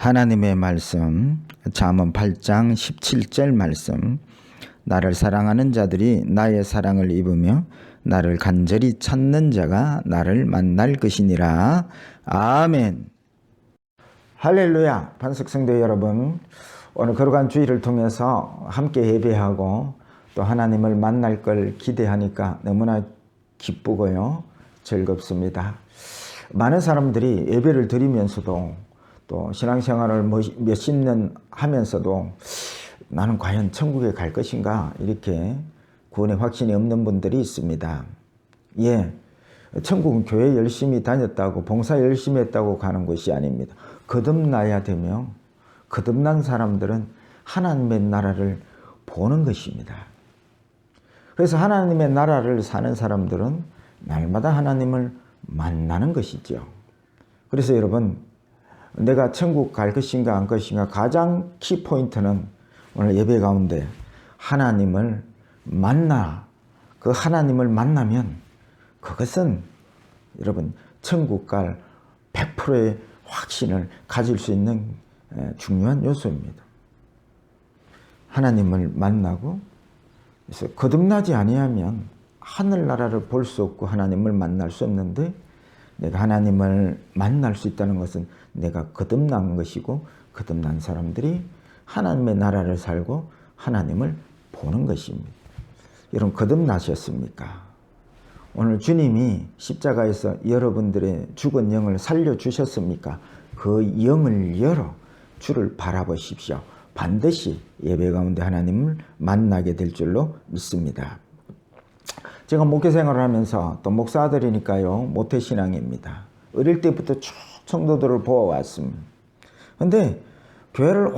하나님의 말씀, 잠언 8장 17절 말씀. 나를 사랑하는 자들이 나의 사랑을 입으며 나를 간절히 찾는 자가 나를 만날 것이니라. 아멘. 할렐루야. 반석성도 여러분, 오늘 거룩한 주일을 통해서 함께 예배하고 또 하나님을 만날 걸 기대하니까 너무나 기쁘고요, 즐겁습니다. 많은 사람들이 예배를 드리면서도 또 신앙생활을 몇십 년 하면서도 나는 과연 천국에 갈 것인가, 이렇게 구원의 확신이 없는 분들이 있습니다. 천국은 교회 열심히 다녔다고, 봉사 열심히 했다고 가는 것이 아닙니다. 거듭나야 되며, 거듭난 사람들은 하나님의 나라를 보는 것입니다. 그래서 하나님의 나라를 사는 사람들은 날마다 하나님을 만나는 것이죠. 그래서 여러분, 내가 천국 갈 것인가 안 것인가, 가장 키포인트는 오늘 예배 가운데 하나님을 그 하나님을 만나면 그것은 여러분 천국 갈 100%의 확신을 가질 수 있는 중요한 요소입니다. 하나님을 만나고, 그래서 거듭나지 아니하면 하늘나라를 볼 수 없고 하나님을 만날 수 없는데, 내가 하나님을 만날 수 있다는 것은 내가 거듭난 것이고, 거듭난 사람들이 하나님의 나라를 살고 하나님을 보는 것입니다. 여러분, 거듭나셨습니까? 오늘 주님이 십자가에서 여러분들의 죽은 영을 살려주셨습니까? 그 영을 열어 주를 바라보십시오. 반드시 예배 가운데 하나님을 만나게 될 줄로 믿습니다. 제가 목회 생활을 하면서 또 목사들이니까요, 모태신앙입니다. 어릴 때부터 쭉 성도들을 보아왔습니다. 근데 교회를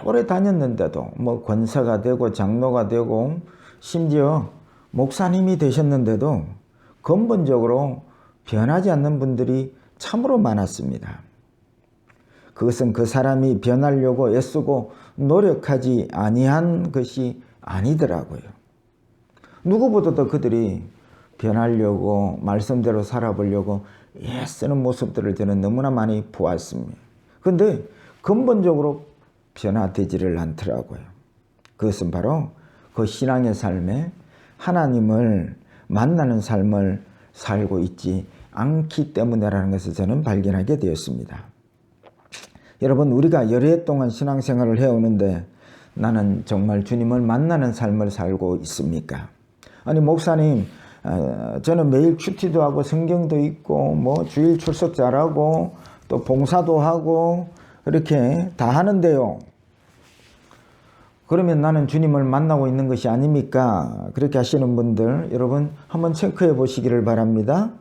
오래 다녔는데도 권사가 되고 장로가 되고 심지어 목사님이 되셨는데도 근본적으로 변하지 않는 분들이 참으로 많았습니다. 그것은 그 사람이 변하려고 애쓰고 노력하지 아니한 것이 아니더라고요. 누구보다도 그들이 변하려고, 말씀대로 살아보려고 애쓰는 모습들을 저는 너무나 많이 보았습니다. 그런데 근본적으로 변화되지를 않더라고요. 그것은 바로 그 신앙의 삶에 하나님을 만나는 삶을 살고 있지 않기 때문이라는 것을 저는 발견하게 되었습니다. 여러분, 우리가 여러 해 동안 신앙생활을 해오는데 나는 정말 주님을 만나는 삶을 살고 있습니까? 아니, 목사님, 저는 매일 큐티도 하고 성경도 읽고 주일 출석 잘하고 또 봉사도 하고 이렇게 다 하는데요, 그러면 나는 주님을 만나고 있는 것이 아닙니까? 그렇게 하시는 분들, 여러분 한번 체크해 보시기를 바랍니다.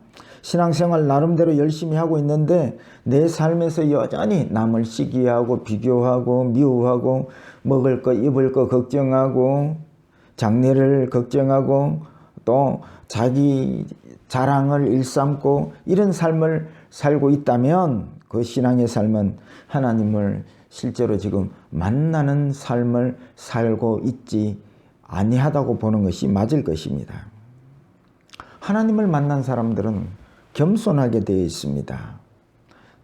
신앙생활 나름대로 열심히 하고 있는데 내 삶에서 여전히 남을 시기하고 비교하고 미워하고 먹을 거 입을 거 걱정하고 장래를 걱정하고 또 자기 자랑을 일삼고 이런 삶을 살고 있다면 그 신앙의 삶은 하나님을 실제로 지금 만나는 삶을 살고 있지 아니하다고 보는 것이 맞을 것입니다. 하나님을 만난 사람들은 겸손하게 되어 있습니다.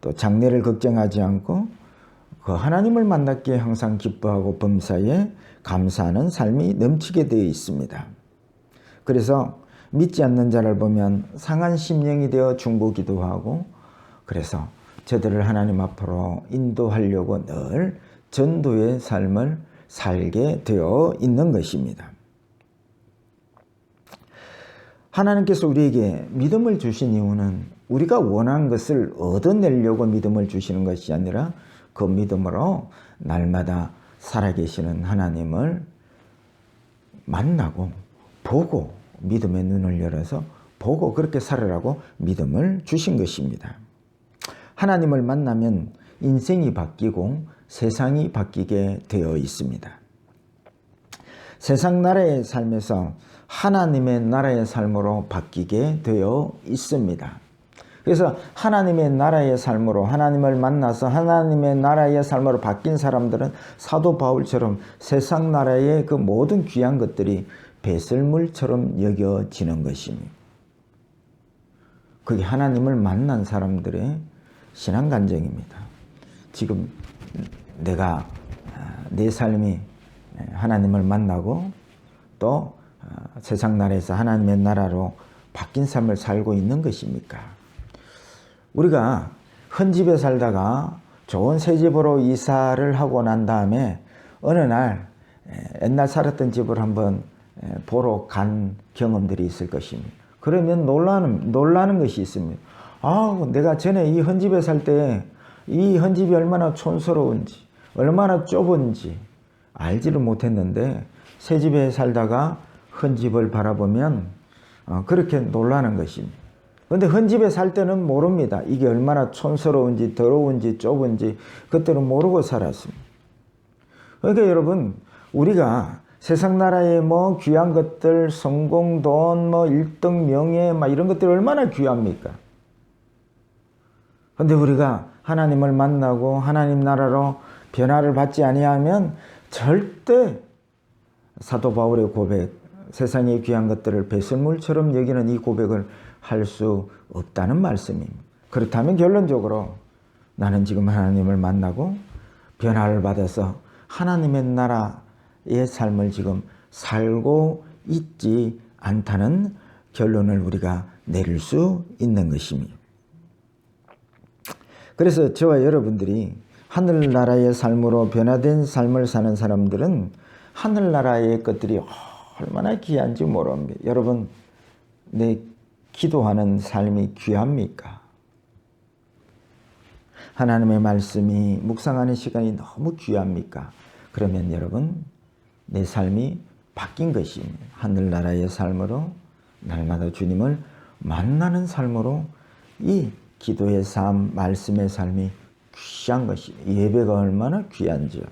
또 장래를 걱정하지 않고 그 하나님을 만났기에 항상 기뻐하고 범사에 감사하는 삶이 넘치게 되어 있습니다. 그래서 믿지 않는 자를 보면 상한 심령이 되어 중보기도 하고, 그래서 저들을 하나님 앞으로 인도하려고 늘 전도의 삶을 살게 되어 있는 것입니다. 하나님께서 우리에게 믿음을 주신 이유는 우리가 원한 것을 얻어내려고 믿음을 주시는 것이 아니라 그 믿음으로 날마다 살아계시는 하나님을 만나고 보고, 믿음의 눈을 열어서 보고 그렇게 살으라고 믿음을 주신 것입니다. 하나님을 만나면 인생이 바뀌고 세상이 바뀌게 되어 있습니다. 세상 나라의 삶에서 하나님의 나라의 삶으로 바뀌게 되어 있습니다. 그래서 하나님의 나라의 삶으로, 하나님을 만나서 하나님의 나라의 삶으로 바뀐 사람들은 사도 바울처럼 세상 나라의 그 모든 귀한 것들이 배설물처럼 여겨지는 것입니다. 그게 하나님을 만난 사람들의 신앙 간증입니다. 지금 내가 내 삶이 하나님을 만나고 또 세상 나라에서 하나님의 나라로 바뀐 삶을 살고 있는 것입니까? 우리가 한 집에 살다가 좋은 새 집으로 이사를 하고 난 다음에 어느 날 옛날 살았던 집을 한번 보러 간 경험들이 있을 것입니다. 그러면 놀라는 것이 있습니다. 내가 전에 이 한 집에 살 때 이 한 집이 얼마나 촌스러운지, 얼마나 좁은지 알지를 못했는데 새 집에 살다가 한 집을 바라보면 그렇게 놀라는 것입니다. 그런데 한 집에 살 때는 모릅니다. 이게 얼마나 촌스러운지 더러운지 좁은지 그때는 모르고 살았습니다. 그러니까 여러분, 우리가 세상 나라의 뭐 귀한 것들, 성공, 돈, 뭐 1등 명예 막 이런 것들이 얼마나 귀합니까? 그런데 우리가 하나님을 만나고 하나님 나라로 변화를 받지 아니하면 절대 사도 바울의 고백, 세상의 귀한 것들을 배설물처럼 여기는 이 고백을 할 수 없다는 말씀입니다. 그렇다면 결론적으로 나는 지금 하나님을 만나고 변화를 받아서 하나님의 나라의 삶을 지금 살고 있지 않다는 결론을 우리가 내릴 수 있는 것입니다. 그래서 저와 여러분들이 하늘나라의 삶으로 변화된 삶을 사는 사람들은 하늘나라의 것들이 얼마나 귀한지 모릅니다. 여러분, 내 기도하는 삶이 귀합니까? 하나님의 말씀이 묵상하는 시간이 너무 귀합니까? 그러면 여러분, 내 삶이 바뀐 것입니다. 하늘나라의 삶으로 날마다 주님을 만나는 삶으로 이 기도의 삶, 말씀의 삶이 귀한 것입니다. 예배가 얼마나 귀한지요.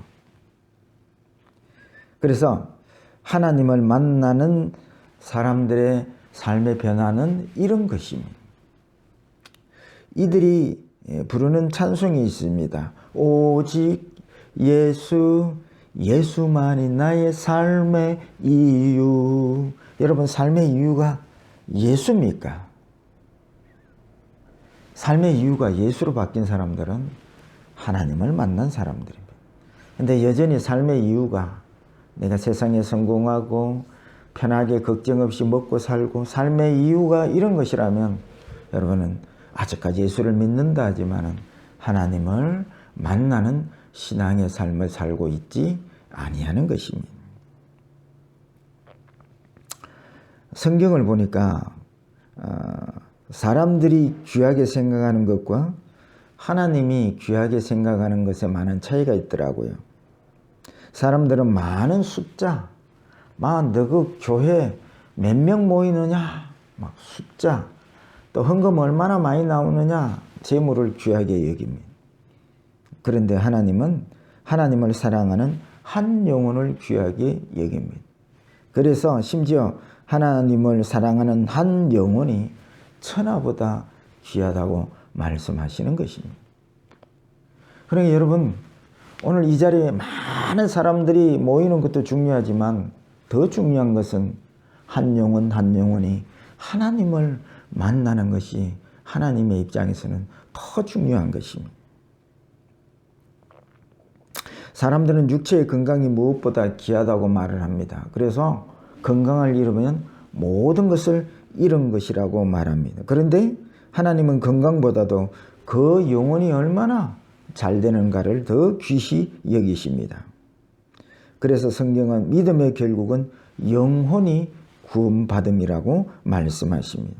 그래서 하나님을 만나는 사람들의 삶의 변화는 이런 것입니다. 이들이 부르는 찬송이 있습니다. 오직 예수, 예수만이 나의 삶의 이유. 여러분, 삶의 이유가 예수입니까? 삶의 이유가 예수로 바뀐 사람들은 하나님을 만난 사람들입니다. 근데 여전히 삶의 이유가 내가 세상에 성공하고 편하게 걱정 없이 먹고 살고 삶의 이유가 이런 것이라면 여러분은 아직까지 예수를 믿는다 하지만은 하나님을 만나는 신앙의 삶을 살고 있지 아니하는 것입니다. 성경을 보니까 사람들이 귀하게 생각하는 것과 하나님이 귀하게 생각하는 것에 많은 차이가 있더라고요. 사람들은 많은 숫자, 너 그 교회 몇 명 모이느냐, 막 숫자, 또 헌금 얼마나 많이 나오느냐, 재물을 귀하게 여깁니다. 그런데 하나님은 하나님을 사랑하는 한 영혼을 귀하게 여깁니다. 그래서 심지어 하나님을 사랑하는 한 영혼이 천하보다 귀하다고 말씀하시는 것입니다. 그러니까 여러분, 오늘 이 자리에 많은 사람들이 모이는 것도 중요하지만 더 중요한 것은 한 영혼 한 영혼이 하나님을 만나는 것이 하나님의 입장에서는 더 중요한 것입니다. 사람들은 육체의 건강이 무엇보다 귀하다고 말을 합니다. 그래서 건강을 잃으면 모든 것을 잃은 것이라고 말합니다. 그런데 하나님은 건강보다도 그 영혼이 얼마나 잘 되는가를 더 귀시 여기십니다. 그래서 성경은 믿음의 결국은 영혼이 구원받음이라고 말씀하십니다.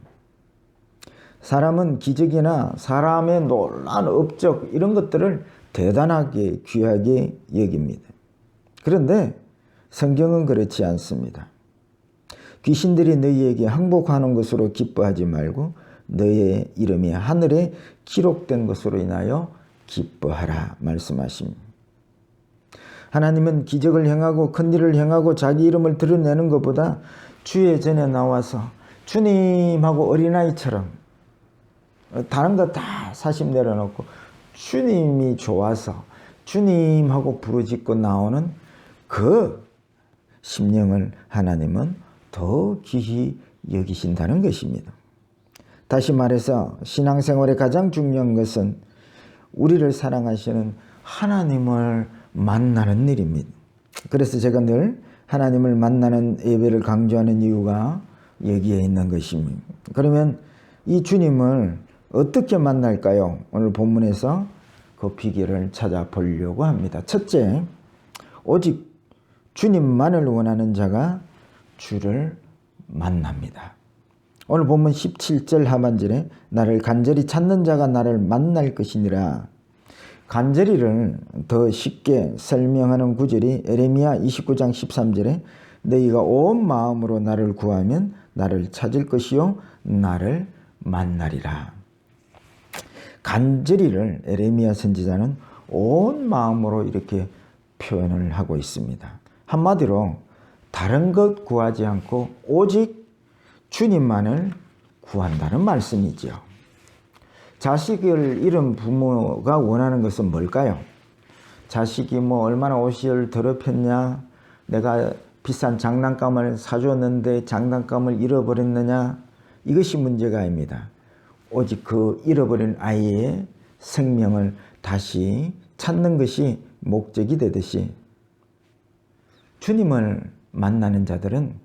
사람은 기적이나 사람의 놀라운 업적 이런 것들을 대단하게 귀하게 여깁니다. 그런데 성경은 그렇지 않습니다. 귀신들이 너희에게 항복하는 것으로 기뻐하지 말고 너의 이름이 하늘에 기록된 것으로 인하여 기뻐하라 말씀하십니다. 하나님은 기적을 행하고 큰일을 행하고 자기 이름을 드러내는 것보다 주의 전에 나와서 주님하고 어린아이처럼 다른 거 다 사심 내려놓고 주님이 좋아서 주님하고 부르짖고 나오는 그 심령을 하나님은 더 귀히 여기신다는 것입니다. 다시 말해서 신앙생활의 가장 중요한 것은 우리를 사랑하시는 하나님을 만나는 일입니다. 그래서 제가 늘 하나님을 만나는 예배를 강조하는 이유가 여기에 있는 것입니다. 그러면 이 주님을 어떻게 만날까요? 오늘 본문에서 그 비결을 찾아보려고 합니다. 첫째, 오직 주님만을 원하는 자가 주를 만납니다. 오늘 본문 17절 하반절에 나를 간절히 찾는 자가 나를 만날 것이니라. 간절히를 더 쉽게 설명하는 구절이 에레미야 29장 13절에 너희가 온 마음으로 나를 구하면 나를 찾을 것이요 나를 만나리라. 간절히를 에레미야 선지자는 온 마음으로 이렇게 표현을 하고 있습니다. 한마디로 다른 것 구하지 않고 오직 주님만을 구한다는 말씀이죠. 자식을 잃은 부모가 원하는 것은 뭘까요? 자식이 얼마나 옷을 더럽혔냐, 내가 비싼 장난감을 사줬는데 장난감을 잃어버렸느냐, 이것이 문제가 아닙니다. 오직 그 잃어버린 아이의 생명을 다시 찾는 것이 목적이 되듯이 주님을 만나는 자들은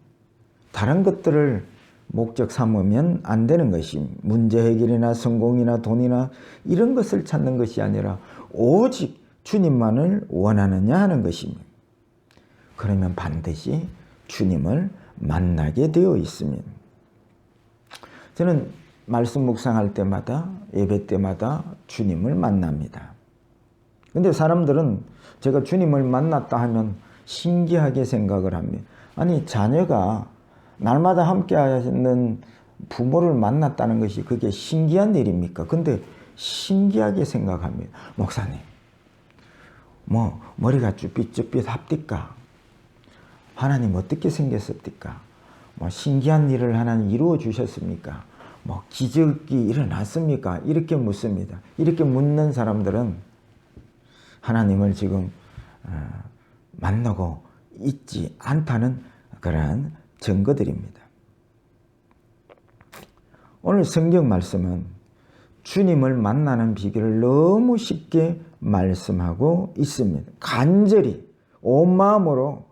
다른 것들을 목적 삼으면 안 되는 것입니다. 문제 해결이나 성공이나 돈이나 이런 것을 찾는 것이 아니라 오직 주님만을 원하느냐 하는 것입니다. 그러면 반드시 주님을 만나게 되어 있습니다. 저는 말씀 묵상할 때마다 예배 때마다 주님을 만납니다. 근데 사람들은 제가 주님을 만났다 하면 신기하게 생각을 합니다. 아니, 자녀가 날마다 함께 하는 부모를 만났다는 것이 그게 신기한 일입니까? 근데 신기하게 생각합니다. 목사님, 머리가 쭈삣쭈삣합디까? 하나님 어떻게 생겼습니까? 신기한 일을 하나님 이루어 주셨습니까? 기적이 일어났습니까? 이렇게 묻습니다. 이렇게 묻는 사람들은 하나님을 지금 만나고 있지 않다는 그러한 증거들입니다. 오늘 성경 말씀은 주님을 만나는 비결을 너무 쉽게 말씀하고 있습니다. 간절히 온 마음으로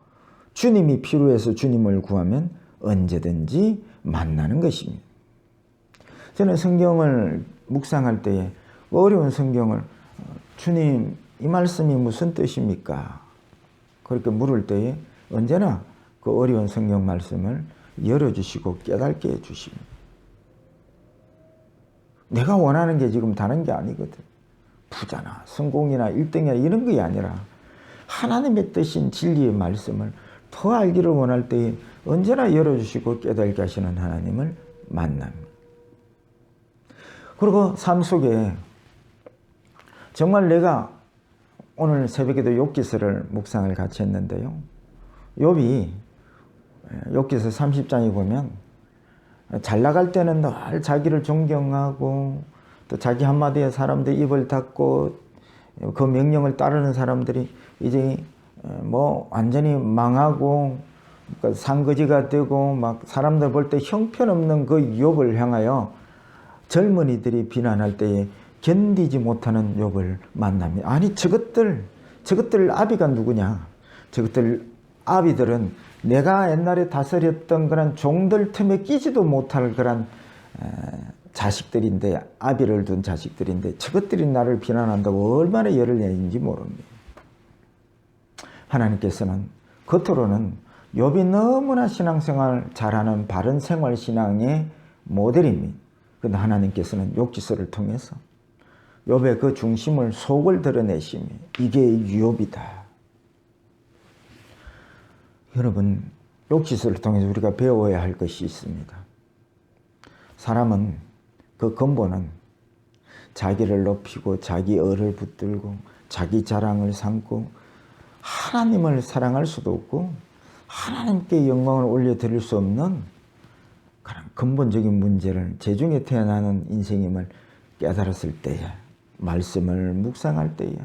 주님이 필요해서 주님을 구하면 언제든지 만나는 것입니다. 저는 성경을 묵상할 때에 어려운 성경을 주님 이 말씀이 무슨 뜻입니까? 그렇게 물을 때에 언제나 그 어려운 성경 말씀을 열어주시고 깨닫게 해주십니다. 내가 원하는 게 지금 다른 게 아니거든. 부자나 성공이나 1등이나 이런 게 아니라 하나님의 뜻인 진리의 말씀을 더 알기를 원할 때에 언제나 열어주시고 깨닫게 하시는 하나님을 만납니다. 그리고 삶 속에 정말 내가 오늘 새벽에도 욥기서를 묵상을 같이 했는데요. 욥이 욥기서 30장에 보면 잘 나갈 때는 늘 자기를 존경하고 또 자기 한마디에 사람들이 입을 닫고 그 명령을 따르는 사람들이 이제 완전히 망하고 상거지가 되고 막 사람들 볼 때 형편없는 그 욥을 향하여 젊은이들이 비난할 때에 견디지 못하는 욥을 만납니다. 아니 저것들 아비가 누구냐? 저것들 아비들은 내가 옛날에 다스렸던 그런 종들 틈에 끼지도 못할 그런 자식들인데, 아비를 둔 자식들인데 저것들이 나를 비난한다고 얼마나 열을 내는지 모릅니다. 하나님께서는 겉으로는 욥이 너무나 신앙생활 잘하는 바른 생활신앙의 모델입니다. 그런데 하나님께서는 욥기서를 통해서 욥의 그 중심을 속을 드러내시며 이게 욥이다. 여러분, 욥기서를 통해서 우리가 배워야 할 것이 있습니다. 사람은 그 근본은 자기를 높이고 자기 얼을 붙들고 자기 자랑을 삼고 하나님을 사랑할 수도 없고 하나님께 영광을 올려드릴 수 없는 그런 근본적인 문제를 재중에 태어나는 인생임을 깨달았을 때에, 말씀을 묵상할 때에,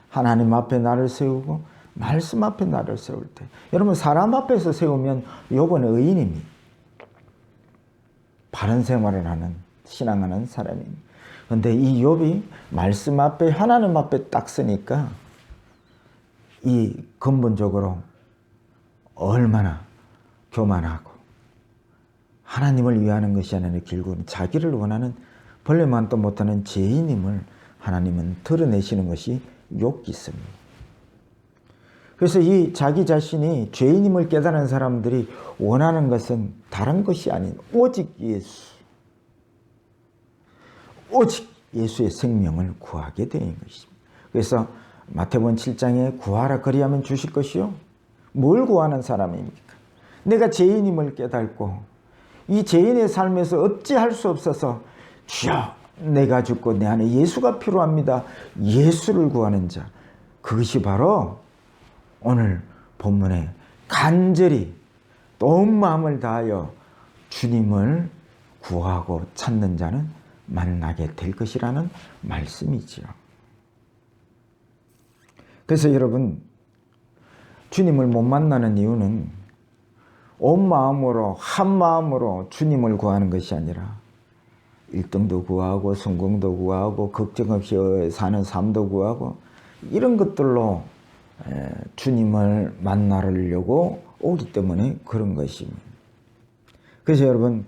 하나님 앞에 나를 세우고 말씀 앞에 나를 세울 때, 여러분 사람 앞에서 세우면 욥은 의인입니다. 바른 생활을 하는, 신앙하는 사람입니다. 그런데 이 욥이 말씀 앞에, 하나님 앞에 딱 서니까 이 근본적으로 얼마나 교만하고 하나님을 위하는 것이 아니라 결국은 자기를 원하는 벌레만도 못하는 죄인임을 하나님은 드러내시는 것이 욥기서입니다. 그래서 이 자기 자신이 죄인임을 깨달은 사람들이 원하는 것은 다른 것이 아닌 오직 예수, 오직 예수의 생명을 구하게 되는 것입니다. 그래서 마태복음 7장에 구하라 그리하면 주실 것이요. 뭘 구하는 사람입니까? 내가 죄인임을 깨닫고 이 죄인의 삶에서 어찌할 수 없어서 주여 내가 죽고 내 안에 예수가 필요합니다. 예수를 구하는 자, 그것이 바로 오늘 본문에 간절히 또 온 마음을 다하여 주님을 구하고 찾는 자는 만나게 될 것이라는 말씀이지요. 그래서 여러분, 주님을 못 만나는 이유는 온 마음으로 한 마음으로 주님을 구하는 것이 아니라 1등도 구하고 성공도 구하고 걱정 없이 사는 삶도 구하고 이런 것들로 주님을 만나려고 오기 때문에 그런 것입니다. 그래서 여러분,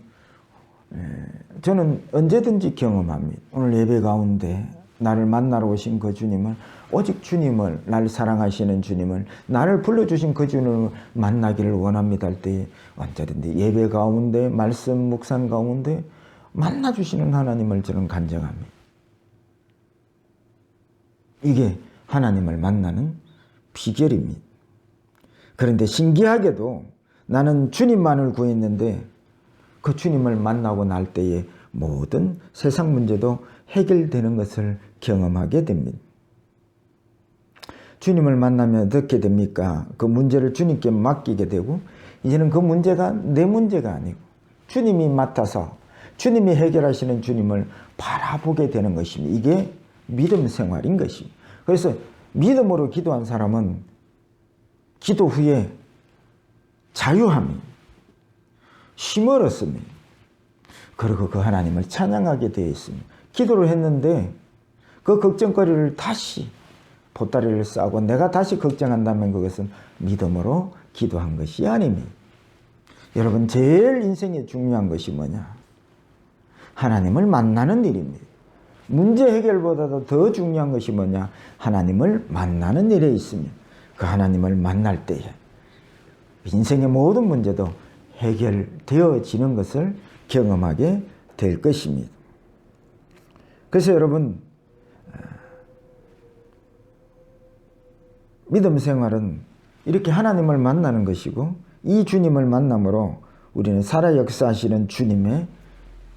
저는 언제든지 경험합니다. 오늘 예배 가운데 나를 만나러 오신 그 주님을, 오직 주님을, 나를 사랑하시는 주님을, 나를 불러주신 그 주님을 만나기를 원합니다 할 때 언제든지 예배 가운데, 말씀 묵상 가운데 만나주시는 하나님을 저는 간증합니다. 이게 하나님을 만나는 비결입니다. 그런데 신기하게도 나는 주님만을 구했는데 그 주님을 만나고 날 때에 모든 세상 문제도 해결되는 것을 경험하게 됩니다. 주님을 만나면 어떻게 됩니까? 그 문제를 주님께 맡기게 되고 이제는 그 문제가 내 문제가 아니고 주님이 맡아서 주님이 해결하시는 주님을 바라보게 되는 것입니다. 이게 믿음 생활인 것입니다. 그래서 믿음으로 기도한 사람은 기도 후에 자유함이 쉼 얻었습니다. 그리고 그 하나님을 찬양하게 되어 있습니다. 기도를 했는데 그 걱정거리를 다시 보따리를 싸고 내가 다시 걱정한다면 그것은 믿음으로 기도한 것이 아닙니다. 여러분, 제일 인생에 중요한 것이 뭐냐? 하나님을 만나는 일입니다. 문제 해결보다도 더 중요한 것이 뭐냐? 하나님을 만나는 일에 있습니다. 그 하나님을 만날 때에 인생의 모든 문제도 해결되어지는 것을 경험하게 될 것입니다. 그래서 여러분, 믿음 생활은 이렇게 하나님을 만나는 것이고 이 주님을 만남으로 우리는 살아 역사하시는 주님의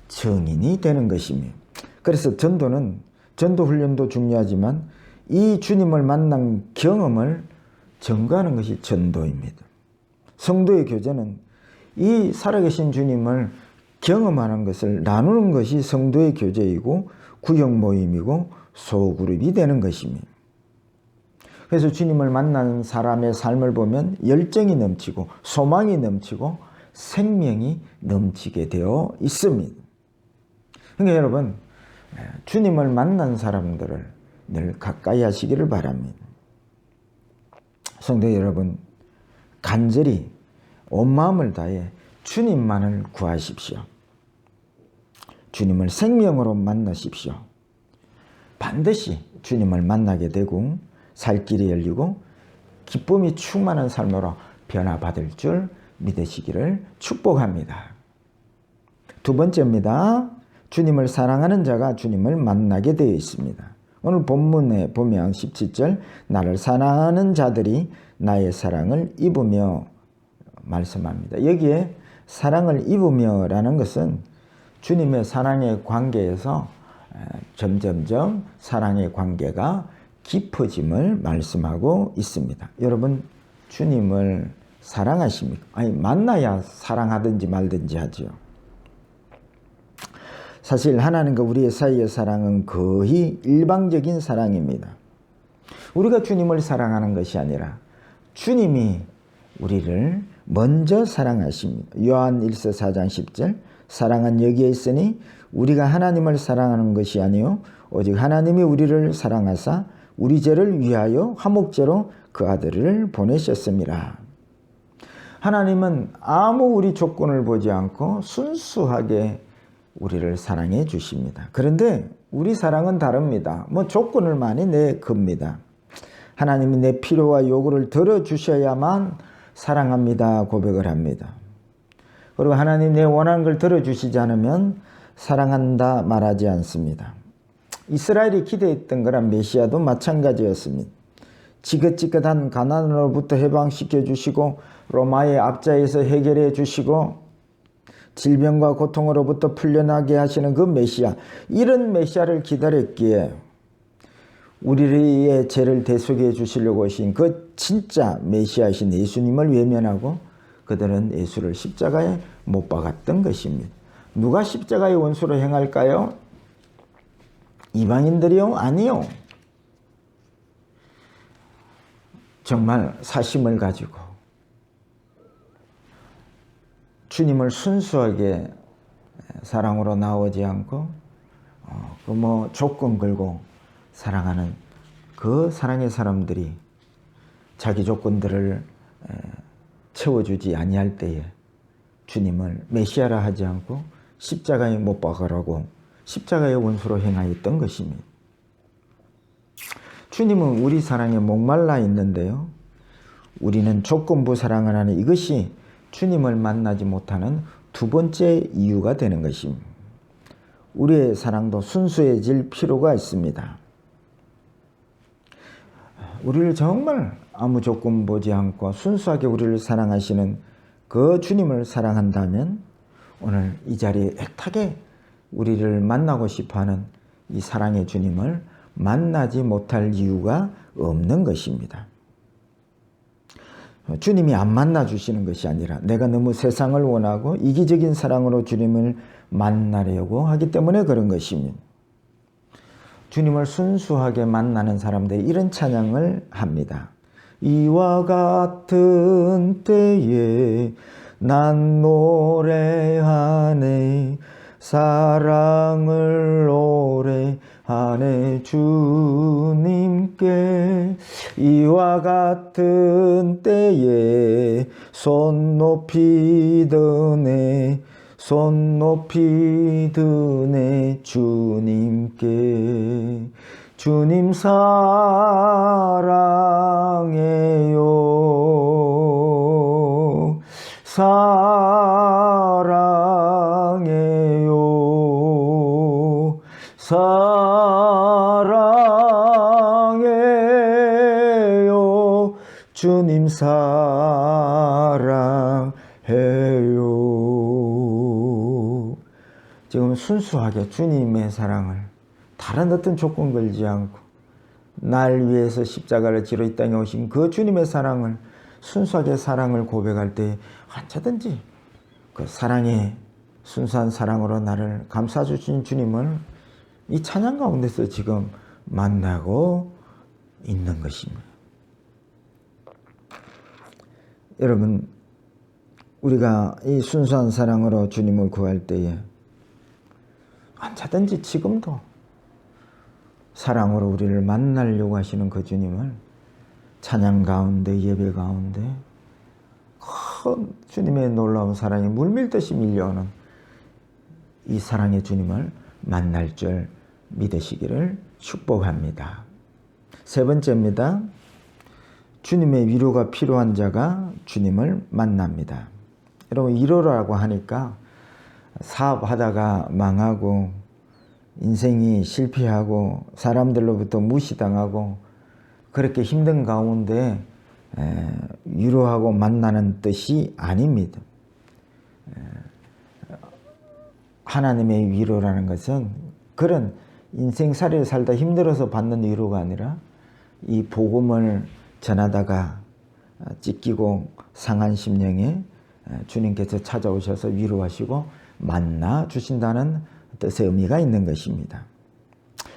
증인이 되는 것입니다. 그래서 전도 훈련도 중요하지만 이 주님을 만난 경험을 전가하는 것이 전도입니다. 성도의 교제는 이 살아계신 주님을 경험하는 것을 나누는 것이 성도의 교제이고 구역 모임이고 소그룹이 되는 것입니다. 그래서 주님을 만난 사람의 삶을 보면 열정이 넘치고 소망이 넘치고 생명이 넘치게 되어 있습니다. 그러니까 여러분, 주님을 만난 사람들을 늘 가까이 하시기를 바랍니다. 성도 여러분, 간절히 온 마음을 다해 주님만을 구하십시오. 주님을 생명으로 만나십시오. 반드시 주님을 만나게 되고 살 길이 열리고 기쁨이 충만한 삶으로 변화받을 줄 믿으시기를 축복합니다. 두 번째입니다. 주님을 사랑하는 자가 주님을 만나게 되어 있습니다. 오늘 본문에 보면 17절, 나를 사랑하는 자들이 나의 사랑을 입으며 말씀합니다. 여기에 사랑을 입으며 라는 것은 주님의 사랑의 관계에서 점점점 사랑의 관계가 깊어짐을 말씀하고 있습니다. 여러분, 주님을 사랑하십니까? 아니, 만나야 사랑하든지 말든지 하죠. 사실 하나님과 우리의 사이의 사랑은 거의 일방적인 사랑입니다. 우리가 주님을 사랑하는 것이 아니라 주님이 우리를 먼저 사랑하십니다. 요한 1서 4장 10절, 사랑은 여기에 있으니 우리가 하나님을 사랑하는 것이 아니요 오직 하나님이 우리를 사랑하사 우리 죄를 위하여 화목제로 그 아들을 보내셨습니다. 하나님은 아무 우리 조건을 보지 않고 순수하게 우리를 사랑해 주십니다. 그런데 우리 사랑은 다릅니다. 조건을 많이 내겁니다. 하나님이 내 필요와 요구를 들어주셔야만 사랑합니다 고백을 합니다. 그리고 하나님 내 원하는 걸 들어주시지 않으면 사랑한다 말하지 않습니다. 이스라엘이 기대했던 거란 메시아도 마찬가지였습니다. 지긋지긋한 가난으로부터 해방시켜 주시고 로마의 압자에서 해결해 주시고 질병과 고통으로부터 풀려나게 하시는 그 메시아, 이런 메시아를 기다렸기에 우리의 죄를 대속해 주시려고 하신 그 진짜 메시아이신 예수님을 외면하고 그들은 예수를 십자가에 못 박았던 것입니다. 누가 십자가의 원수로 행할까요? 이방인들이요? 아니요. 정말 사심을 가지고 주님을 순수하게 사랑으로 나오지 않고 조건 걸고 사랑하는 그 사랑의 사람들이 자기 조건들을 채워주지 아니할 때에 주님을 메시아라 하지 않고 십자가에 못 박으라고 십자가의 원수로 행하였던 것입니다. 주님은 우리 사랑에 목말라 있는데요. 우리는 조건부 사랑을 하는 이것이 주님을 만나지 못하는 두 번째 이유가 되는 것입니다. 우리의 사랑도 순수해질 필요가 있습니다. 우리를 정말 아무 조건 보지 않고 순수하게 우리를 사랑하시는 그 주님을 사랑한다면 오늘 이 자리에 애타게 우리를 만나고 싶어하는 이 사랑의 주님을 만나지 못할 이유가 없는 것입니다. 주님이 안 만나 주시는 것이 아니라 내가 너무 세상을 원하고 이기적인 사랑으로 주님을 만나려고 하기 때문에 그런 것입니다. 주님을 순수하게 만나는 사람들이 이런 찬양을 합니다. 이와 같은 때에 난 노래하네 사랑을 노래하네 주님께 이와 같은 때에 손 높이 드네 손 높이 드네 주님께 주님 사랑해요 사랑해요 사랑해요 주님 사랑해요. 지금 순수하게 주님의 사랑을 다른 어떤 조건 걸지 않고 날 위해서 십자가를 지러 이 땅에 오신 그 주님의 사랑을 순수하게 사랑을 고백할 때 언제든지 그 사랑의 순수한 사랑으로 나를 감싸주신 주님을 이 찬양 가운데서 지금 만나고 있는 것입니다. 여러분, 우리가 이 순수한 사랑으로 주님을 구할 때에 언제든지 지금도 사랑으로 우리를 만나려고 하시는 그 주님을 찬양 가운데 예배 가운데 큰 주님의 놀라운 사랑이 물밀듯이 밀려오는 이 사랑의 주님을 만날 줄 믿으시기를 축복합니다. 세 번째입니다. 주님의 위로가 필요한 자가 주님을 만납니다. 여러분, 위로라고 하니까 사업하다가 망하고 인생이 실패하고 사람들로부터 무시당하고 그렇게 힘든 가운데 위로하고 만나는 뜻이 아닙니다. 하나님의 위로라는 것은 그런 인생살이를 살다 힘들어서 받는 위로가 아니라 이 복음을 전하다가 찢기고 상한 심령에 주님께서 찾아오셔서 위로하시고 만나 주신다는 뜻의 의미가 있는 것입니다.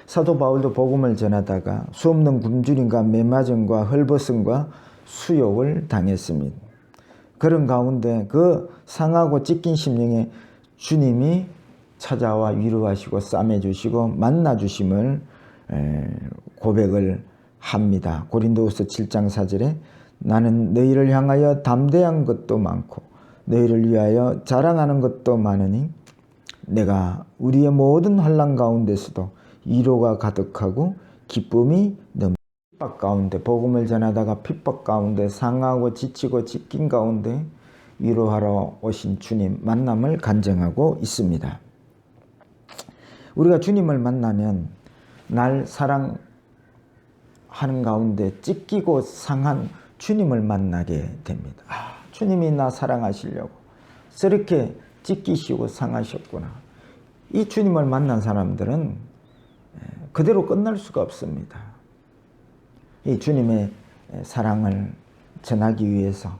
사도 바울도 복음을 전하다가 수없는 굶주림과 매맞음과 헐벗음과 수욕을 당했습니다. 그런 가운데 그 상하고 찢긴 심령에 주님이 찾아와 위로하시고 싸매주시고 만나주심을 고백을 합니다. 고린도후서 7장 4절에 나는 너희를 향하여 담대한 것도 많고 너희를 위하여 자랑하는 것도 많으니 내가 우리의 모든 환난 가운데서도 위로가 가득하고 기쁨이 넘 핍박 가운데 복음을 전하다가 핍박 가운데 상하고 지치고 지킨 가운데 위로하러 오신 주님 만남을 간증하고 있습니다. 우리가 주님을 만나면 날 사랑하는 가운데 찢기고 상한 주님을 만나게 됩니다. 주님이 나 사랑하시려고 저렇게 찢기시고 상하셨구나. 이 주님을 만난 사람들은 그대로 끝날 수가 없습니다. 이 주님의 사랑을 전하기 위해서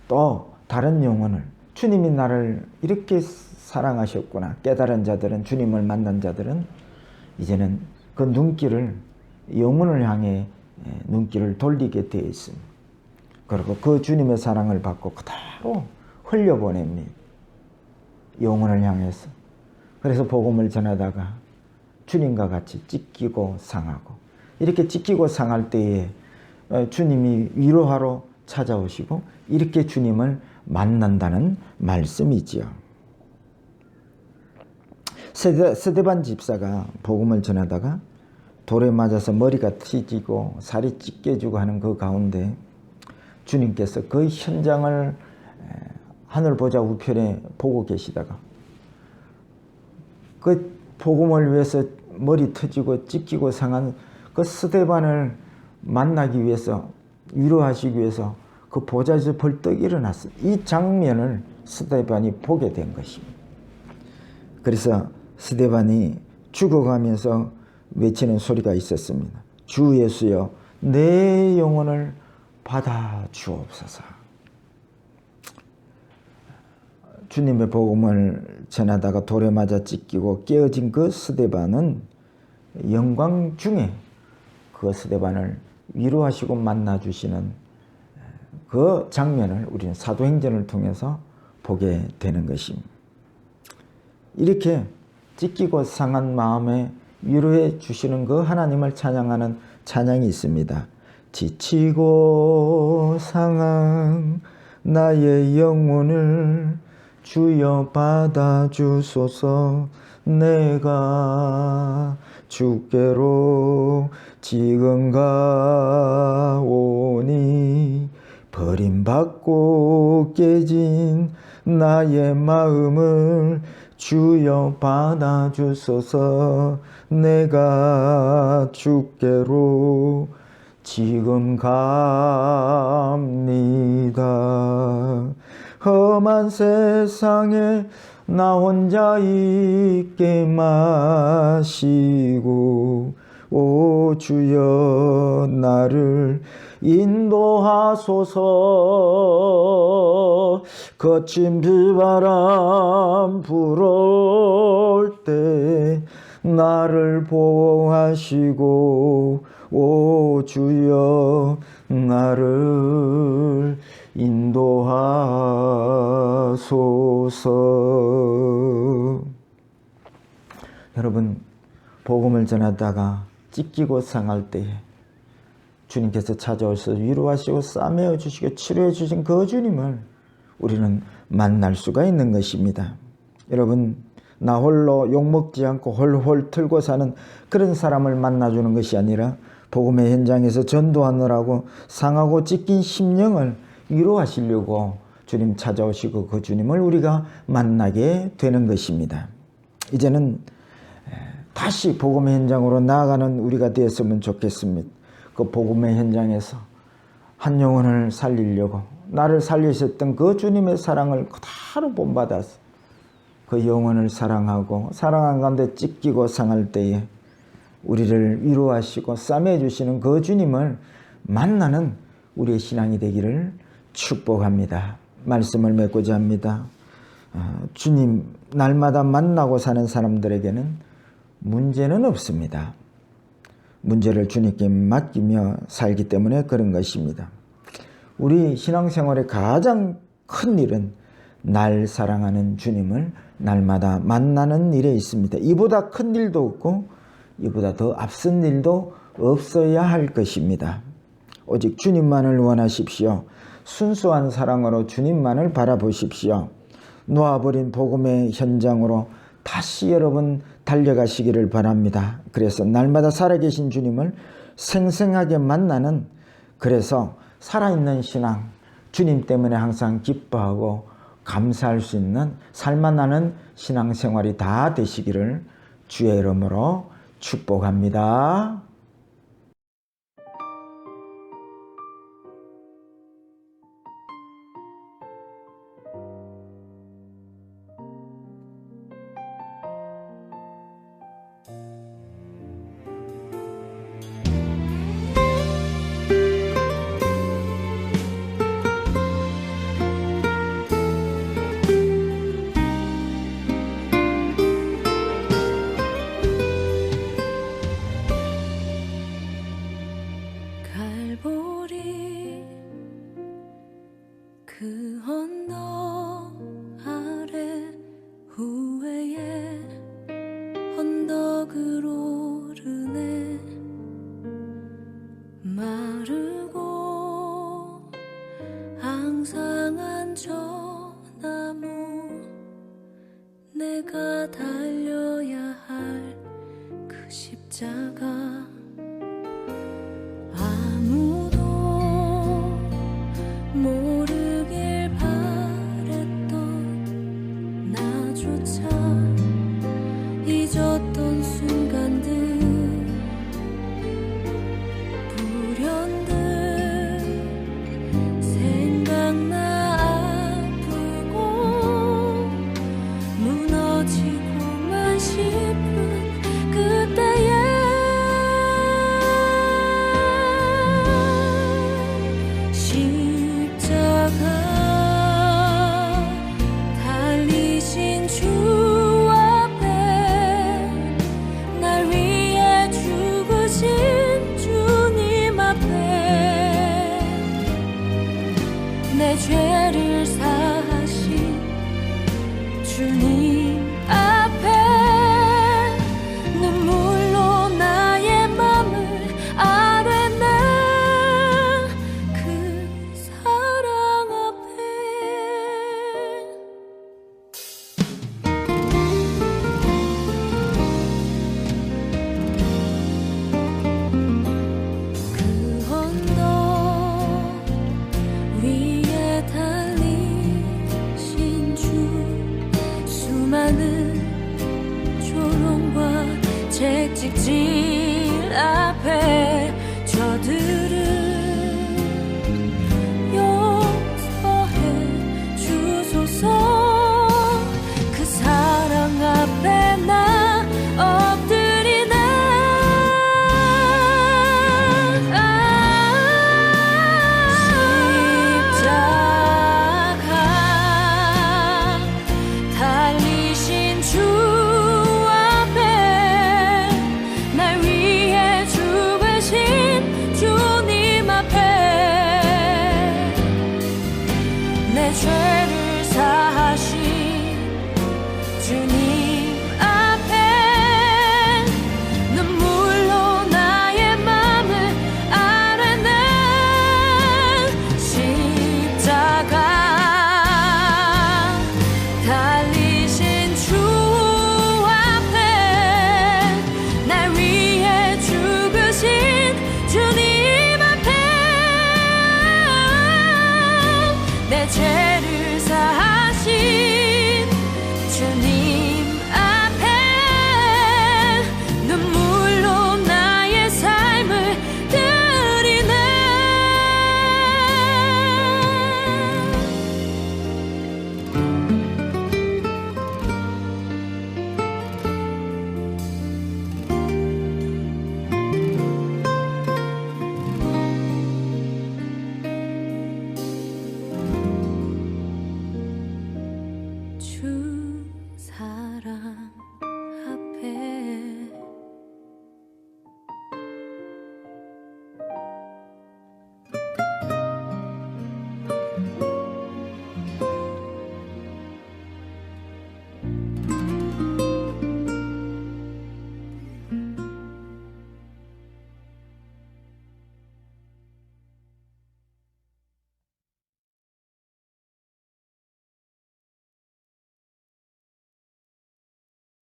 또 다른 영혼을 주님이 나를 이렇게 사랑하셨구나 깨달은 자들은 주님을 만난 자들은 이제는 그 눈길을 영혼을 향해 눈길을 돌리게 되어 있습니다. 그리고 그 주님의 사랑을 받고 그대로 흘려보냅니다. 영혼을 향해서. 그래서 복음을 전하다가 주님과 같이 찢기고 상하고 이렇게 찢기고 상할 때에 주님이 위로하러 찾아오시고 이렇게 주님을 만난다는 말씀이지요. 스데반 집사가 복음을 전하다가 돌에 맞아서 머리가 튀지고 살이 찢겨지고 하는 그 가운데 주님께서 그 현장을 하늘 보좌 우편에 보고 계시다가 그 복음을 위해서 머리 터지고 찢기고 상한 그 스데반을 만나기 위해서 위로하시기 위해서 그 보좌에서 벌떡 일어났어요. 이 장면을 스데반이 보게 된 것입니다. 그래서 스데반이 죽어가면서 외치는 소리가 있었습니다. 주 예수여 내 영혼을 받아 주옵소서. 주님의 복음을 전하다가 돌에 맞아 찢기고 깨어진 그 스데반은 영광 중에 그 스데반을 위로하시고 만나주시는 그 장면을 우리는 사도행전을 통해서 보게 되는 것입니다. 이렇게 찢기고 상한 마음에 위로해 주시는 그 하나님을 찬양하는 찬양이 있습니다. 지치고 상한 나의 영혼을 주여 받아주소서. 내가 주께로 지금 가오니 버림받고 깨진 나의 마음을 주여 받아주소서. 내가 주께로 지금 갑니다. 험한 세상에 나 혼자 있게 마시고 오 주여 나를 인도하소서. 거친 비바람 불어올 때 나를 보호하시고 오 주여 나를 인도하소서. 여러분 복음을 전하다가 찢기고 상할 때에 주님께서 찾아오셔서 위로하시고 싸매어 주시고 치료해 주신 그 주님을 우리는 만날 수가 있는 것입니다. 여러분 나 홀로 욕먹지 않고 홀홀 틀고 사는 그런 사람을 만나주는 것이 아니라 복음의 현장에서 전도하느라고 상하고 찢긴 심령을 위로하시려고 주님 찾아오시고 그 주님을 우리가 만나게 되는 것입니다. 이제는 다시 복음의 현장으로 나아가는 우리가 되었으면 좋겠습니다. 그 복음의 현장에서 한 영혼을 살리려고 나를 살리셨던 그 주님의 사랑을 그대로 본받아서 그 영혼을 사랑하고 사랑한 가운데 찢기고 상할 때에 우리를 위로하시고 싸매 주시는 그 주님을 만나는 우리의 신앙이 되기를 축복합니다. 말씀을 맺고자 합니다. 주님 날마다 만나고 사는 사람들에게는 문제는 없습니다. 문제를 주님께 맡기며 살기 때문에 그런 것입니다. 우리 신앙생활의 가장 큰 일은 날 사랑하는 주님을 날마다 만나는 일에 있습니다. 이보다 큰 일도 없고 이보다 더 앞선 일도 없어야 할 것입니다. 오직 주님만을 원하십시오. 순수한 사랑으로 주님만을 바라보십시오. 놓아버린 복음의 현장으로 다시 여러분 달려가시기를 바랍니다. 그래서 날마다 살아계신 주님을 생생하게 만나는, 그래서 살아있는 신앙, 주님 때문에 항상 기뻐하고 감사할 수 있는 살만나는 신앙생활이 다 되시기를 주의 이름으로 축복합니다. 갈보리 그 언덕 아래 후회의 언덕을 오르네. 마르고 앙상한 저 나무, 내가 달려야 할 그 십자가, 아무도 모르길 바랬던 나조차 잊었던 순간들, 불현듯 생각나 아프고 무너지고만 싶은 그때의 달리신 주 앞에, 날 위해 죽으신 주님 앞에, 내 죄를 사하신 주님